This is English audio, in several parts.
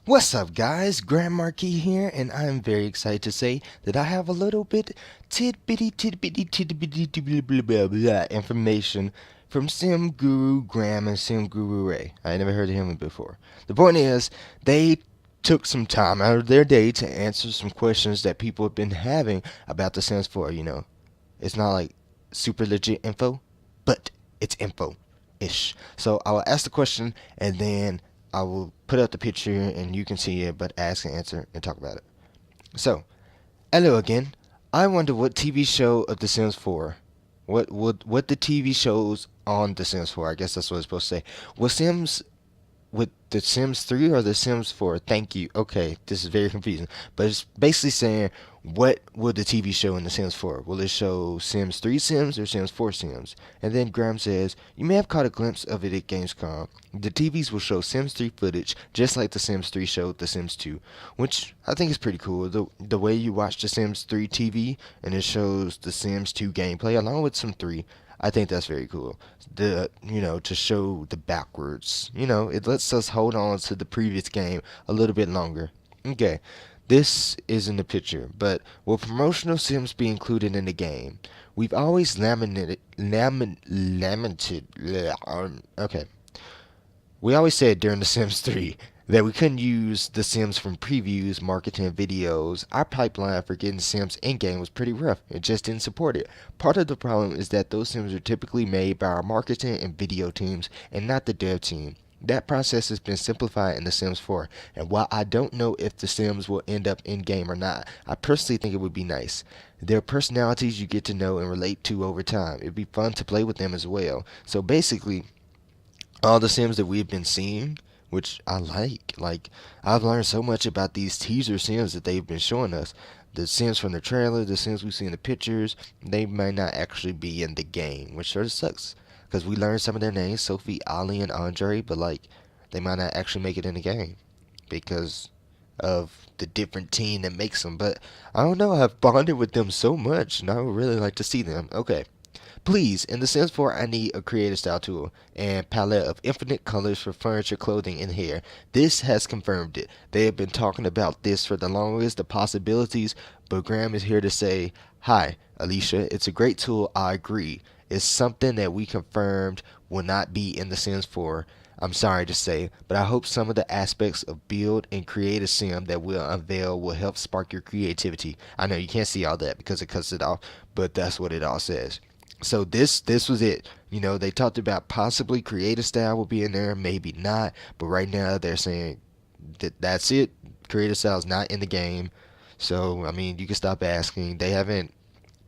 What's up, guys? Grand Marquis here, and I'm very excited to say that I have a little bit tidbitty blah, blah, information from SimGuruGraham and SimGuruRay. I never heard of him before. The point is, they took some time out of their day to answer some questions that people have been having about The Sims 4. It's not like super legit info, but it's info-ish. So I will ask the question, and then I will put up the picture and you can see it, but ask and answer and talk about it. So, hello again. I wonder what TV show of The Sims 4, what the TV shows on The Sims 4, I guess that's what it's supposed to say. Was Sims with The Sims 3 or The Sims 4? Thank you. Okay, this is very confusing. But it's basically saying, what will the TV show in The Sims 4? Will it show Sims 3 Sims or Sims 4 Sims? And then Graham says, you may have caught a glimpse of it at Gamescom. The TVs will show Sims 3 footage, just like The Sims 3 showed The Sims 2, which I think is pretty cool. The way you watch The Sims 3 TV and it shows The Sims 2 gameplay along with some 3, I think that's very cool. To show the backwards. It lets us hold on to the previous game a little bit longer. Okay, this is in the picture, but will promotional Sims be included in the game? We've always lamented. Okay, we always said during The Sims 3 that we couldn't use the Sims from previews, marketing videos. Our pipeline for getting Sims in-game was pretty rough. It just didn't support it. Part of the problem is that those Sims are typically made by our marketing and video teams and not the dev team. That process has been simplified in The Sims 4, and while I don't know if the Sims will end up in-game or not, I personally think it would be nice. Their personalities you get to know and relate to over time. It'd be fun to play with them as well. So basically, all the Sims that we've been seeing, which I like. Like, I've learned so much about these teaser Sims that they've been showing us. The Sims from the trailer, the Sims we see in the pictures, they might not actually be in the game, which sort of sucks. Because we learned some of their names, Sophie, Ali, and Andre, but like, they might not actually make it in the game because of the different team that makes them. But I don't know, I've bonded with them so much, and I would really like to see them. Okay. Please, in The Sims 4, I need a creative style tool and palette of infinite colors for furniture, clothing, and hair. This has confirmed it. They have been talking about this for the longest, the possibilities, but Graham is here to say, hi, Alicia, it's a great tool, I agree. It's something that we confirmed will not be in The Sims 4. I'm sorry to say, but I hope some of the aspects of build and create a sim that we'll unveil will help spark your creativity. I know you can't see all that because it cuts it off, but that's what it all says. So this was it. They talked about possibly creative style will be in there, maybe not, but right now they're saying that's it. Creative style is not in the game. So I mean, you can stop asking. They haven't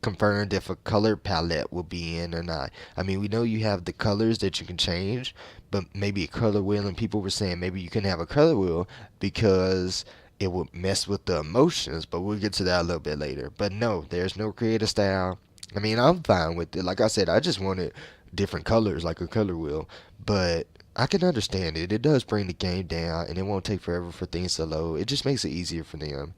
confirmed if a color palette will be in or not. I mean, we know you have the colors that you can change, but maybe a color wheel, and people were saying maybe you can have a color wheel because it would mess with the emotions, but we'll get to that a little bit later. But no, there's no creative style. I mean, I'm fine with it. Like I said, I just wanted different colors, like a color wheel. But I can understand it. It does bring the game down, and it won't take forever for things to load. It just makes it easier for them.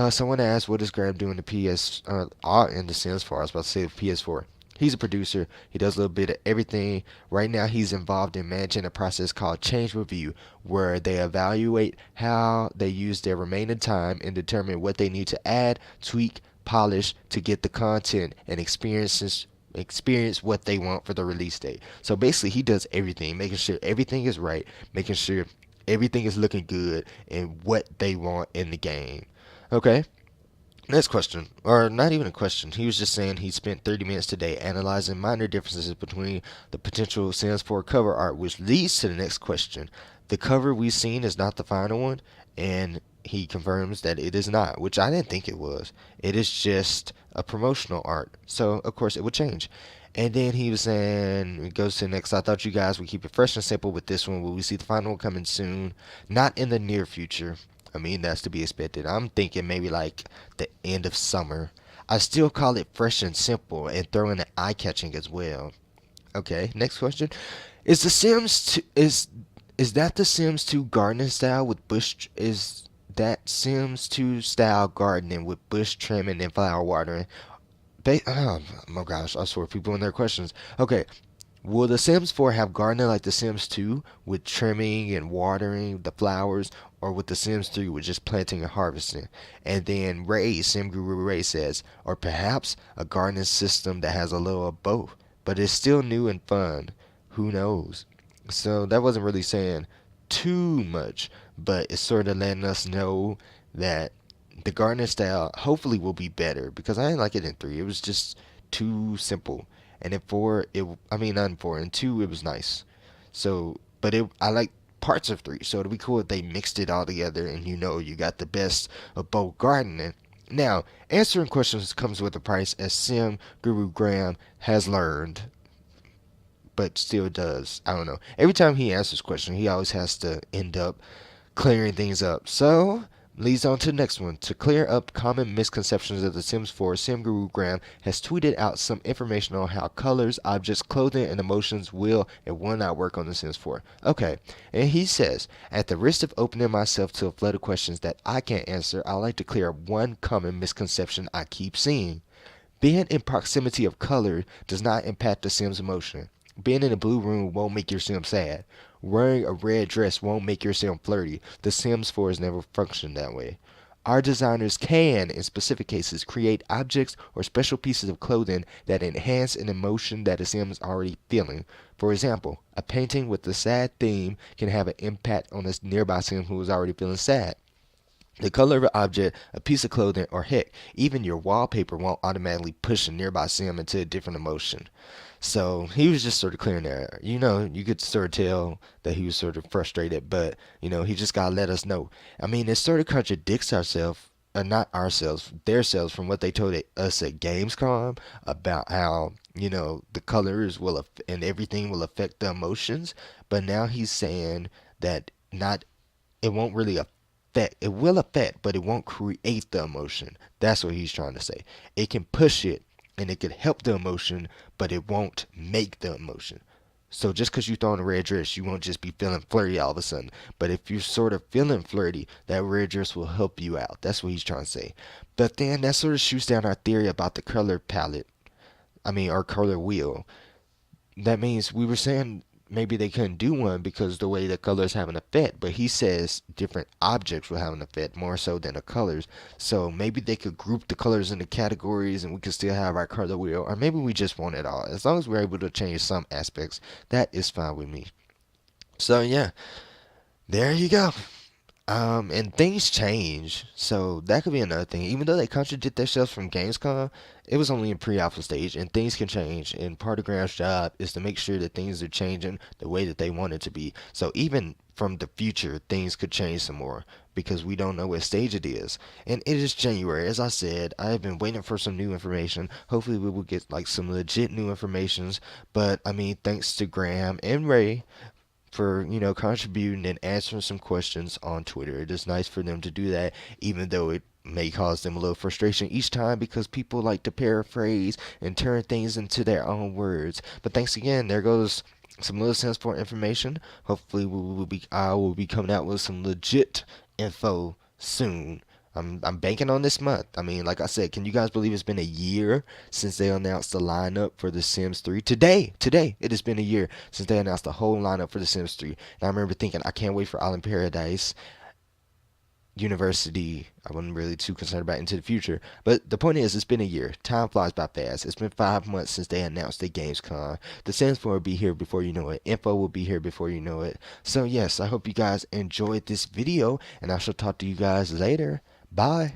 Someone asked, what is Graham doing to PS, in The Sims 4? I was about to say PS4. He's a producer. He does a little bit of everything. Right now, he's involved in managing a process called Change Review, where they evaluate how they use their remaining time and determine what they need to add, tweak, polish to get the content and experience what they want for the release date. So basically, he does everything, making sure everything is right, making sure everything is looking good and what they want in the game. Okay. Next question, or not even a question. He was just saying he spent 30 minutes today analyzing minor differences between the potential Sims 4 cover art, which leads to the next question. The cover we've seen is not the final one, and he confirms that it is not, which I didn't think it was. It is just a promotional art, so of course it would change. And then he was saying, it goes to the next, I thought you guys would keep it fresh and simple with this one. Will we see the final one coming soon? Not in the near future. I mean, that's to be expected. I'm thinking maybe like the end of summer. I still call it fresh and simple and throw in the eye-catching as well. Okay, next question. Is the Sims t- is that the Sims 2 gardening style with is that Sims 2 style gardening with bush trimming and flower watering? Oh my gosh, I swear people in their questions. Okay, will The Sims 4 have gardening like The Sims 2 with trimming and watering the flowers, or with the Sims 3 with just planting and harvesting. And then Ray, SimGuruRay says, or perhaps a gardening system that has a little of both, but it's still new and fun. Who knows? So that wasn't really saying too much, but it's sort of letting us know that the gardening style hopefully will be better, because I didn't like it in 3. It was just too simple. And in 4, I mean, not in 4, in 2, it was nice. So, but I like parts of 3, so it'd be cool if they mixed it all together and you got the best of both gardening. Now, answering questions comes with a price, as Sim Guru Graham has learned, but still does. I don't know. Every time he answers a question, he always has to end up clearing things up. So, leads on to the next one. To clear up common misconceptions of The Sims 4, SimGuruGraham has tweeted out some information on how colors, objects, clothing, and emotions will and will not work on The Sims 4. Okay, and he says, at the risk of opening myself to a flood of questions that I can't answer, I like to clear up one common misconception I keep seeing. Being in proximity of color does not impact the Sim's emotion. Being in a blue room won't make your Sim sad. Wearing a red dress won't make your Sim flirty. The Sims 4 has never functioned that way. Our designers can, in specific cases, create objects or special pieces of clothing that enhance an emotion that a Sim is already feeling. For example, a painting with a sad theme can have an impact on a nearby Sim who is already feeling sad. The color of an object, a piece of clothing, or heck, even your wallpaper won't automatically push a nearby Sim into a different emotion. So he was just sort of clearing there. You could sort of tell that he was sort of frustrated, but he just gotta let us know. I mean, it sort of contradicts ourselves, not ourselves, their selves, from what they told us at Gamescom about how the colors and everything will affect the emotions. But now he's saying that not it won't really affect. It will affect, but it won't create the emotion. That's what he's trying to say. It can push it and it could help the emotion, but it won't make the emotion. So just because you throw on a red dress, you won't just be feeling flirty all of a sudden. But if you're sort of feeling flirty, that red dress will help you out. That's what he's trying to say. But then that sort of shoots down our theory about the color palette. I mean, our color wheel. That means we were saying maybe they couldn't do one because the way the colors have an effect, but he says different objects will have an effect more so than the colors. So maybe they could group the colors into categories and we could still have our color wheel, or maybe we just want it all. As long as we're able to change some aspects, that is fine with me. So yeah, there you go. And things change, so that could be another thing. Even though they contradict themselves from Gamescom, it was only in pre-alpha stage, and things can change. And part of Graham's job is to make sure that things are changing the way that they want it to be. So even from the future, things could change some more because we don't know what stage it is. And it is January, as I said. I have been waiting for some new information. Hopefully, we will get like some legit new informations. But I mean, thanks to Graham and Ray for contributing and answering some questions on Twitter. It is nice for them to do that, even though it may cause them a little frustration each time because people like to paraphrase and turn things into their own words. But thanks again. There goes some little sense for information. Hopefully, I will be coming out with some legit info soon. I'm banking on this month. I mean, like I said, can you guys believe it's been a year since they announced the lineup for The Sims 3? Today, it has been a year since they announced the whole lineup for The Sims 3. And I remember thinking, I can't wait for Island Paradise University. I wasn't really too concerned about Into the Future. But the point is, it's been a year. Time flies by fast. It's been 5 months since they announced the Gamescom. The Sims 4 will be here before you know it. Info will be here before you know it. So yes, I hope you guys enjoyed this video, and I shall talk to you guys later. Bye.